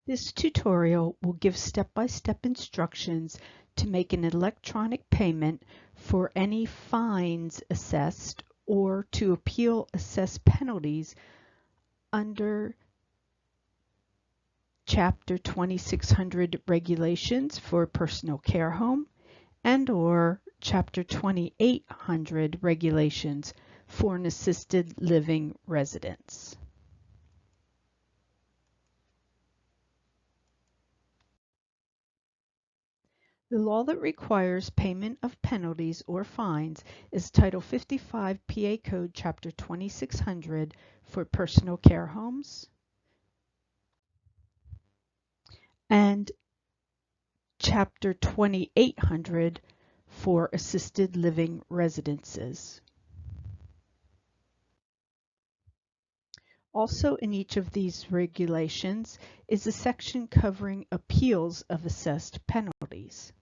This tutorial will give step-by-step instructions to make an electronic payment for any fines assessed or to appeal assessed penalties under Chapter 2600 regulations for personal care home and/or Chapter 2800 regulations for an assisted living residence. The law that requires payment of penalties or fines is Title 55 PA Code Chapter 2600 for personal care homes and Chapter 2800 for assisted living residences. Also in each of these regulations is a section covering appeals of assessed penalties.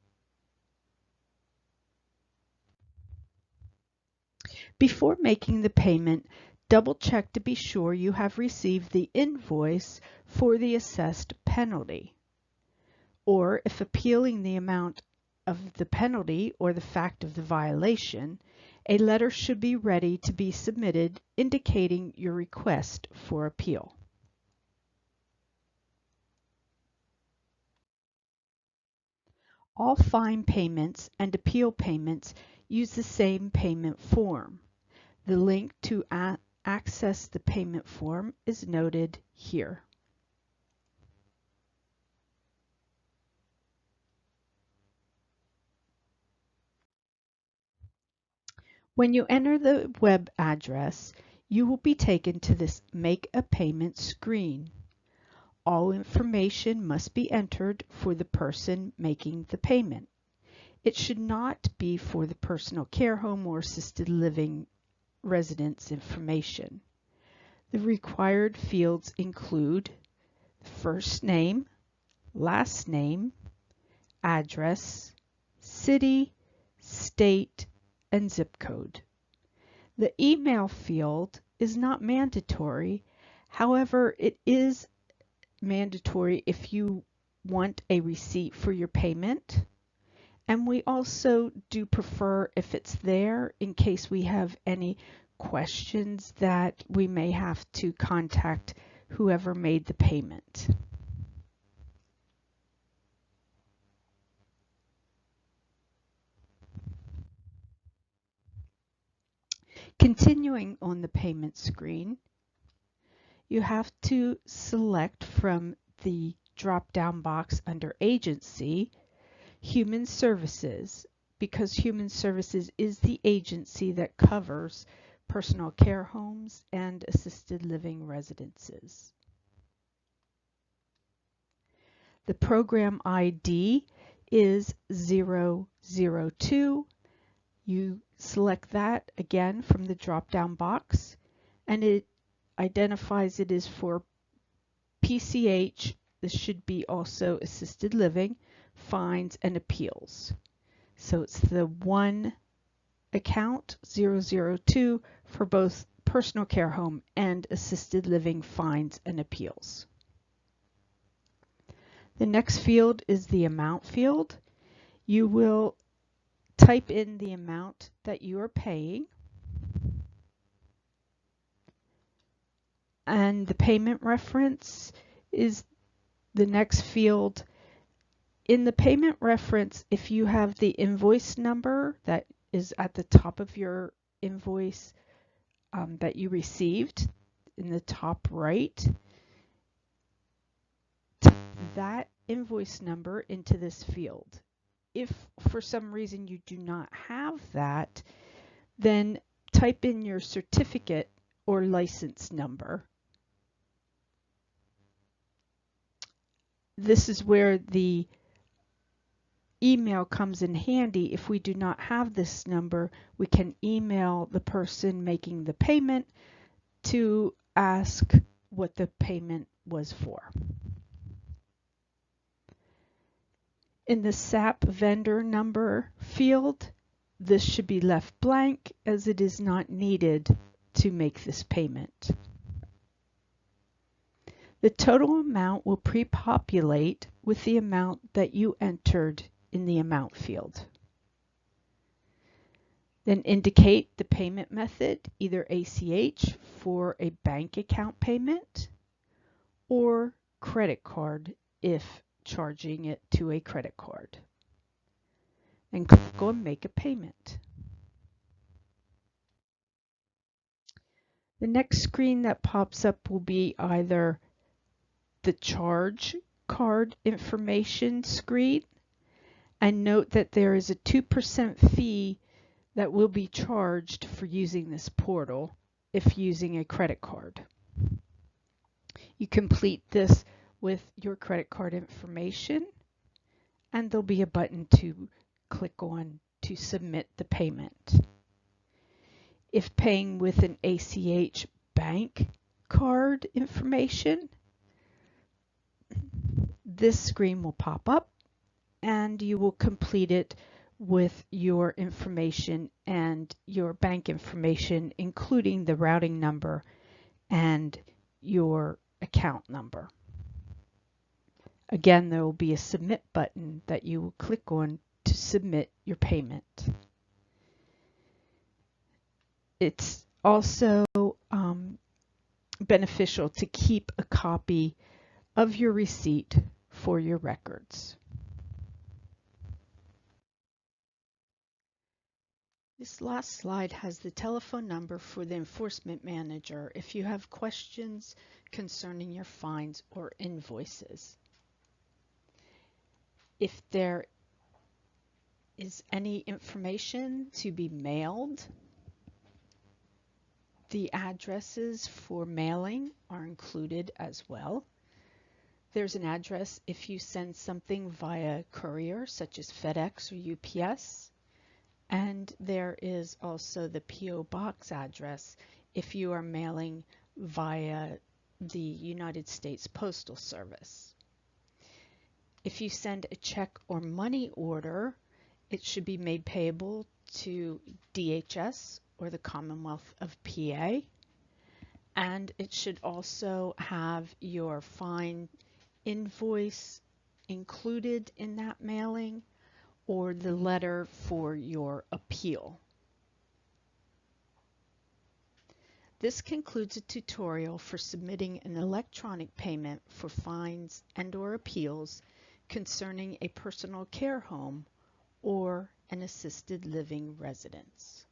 Before making the payment, double-check to be sure you have received the invoice for the assessed penalty. Or if appealing the amount of the penalty or the fact of the violation, a letter should be ready to be submitted indicating your request for appeal. All fine payments and appeal payments use the same payment form. The link to access the payment form is noted here. When you enter the web address, you will be taken to this Make a Payment screen. All information must be entered for the person making the payment. It should not be for the personal care home or assisted living residence information. The required fields include first name, last name, address, city, state, and zip code. The email field is not mandatory. However, it is mandatory if you want a receipt for your payment. And we also do prefer if it's there in case we have any questions that we may have to contact whoever made the payment. Continuing on the payment screen, you have to select from the drop-down box under Agency, Human Services, because Human Services is the agency that covers personal care homes and assisted living residences. The program ID is 002. You select that again from the drop-down box, and it identifies it is for PCH. This should be also assisted living, fines, and appeals. So it's the one account 002 for both personal care home and assisted living fines and appeals. The next field is the amount field. You will type in the amount that you are paying, and the payment reference is the next field. In the payment reference, if you have the invoice number that is at the top of your invoice that you received in the top right, type that invoice number into this field. If for some reason you do not have that, then type in your certificate or license number. This is where the email comes in handy. If we do not have this number, we can email the person making the payment to ask what the payment was for. In the SAP vendor number field, this should be left blank as it is not needed to make this payment. The total amount will pre-populate with the amount that you entered in the amount field. Then indicate the payment method, either ACH for a bank account payment or credit card if charging it to a credit card. And click on Make a Payment. The next screen that pops up will be either the charge card information screen, and note that there is a 2% fee that will be charged for using this portal if using a credit card. You complete this with your credit card information, and there'll be a button to click on to submit the payment. If paying with an ACH bank card information, this screen will pop up and you will complete it with your information and your bank information, including the routing number and your account number. Again, there will be a submit button that you will click on to submit your payment. It's also beneficial to keep a copy of your receipt for your records. This last slide has the telephone number for the enforcement manager if you have questions concerning your fines or invoices. If there is any information to be mailed, the addresses for mailing are included as well. There's an address if you send something via courier, such as FedEx or UPS. And there is also the P.O. Box address if you are mailing via the United States Postal Service. If you send a check or money order, it should be made payable to DHS or the Commonwealth of PA. And it should also have your fine invoice included in that mailing, or the letter for your appeal. This concludes a tutorial for submitting an electronic payment for fines and/or appeals concerning a personal care home or an assisted living residence.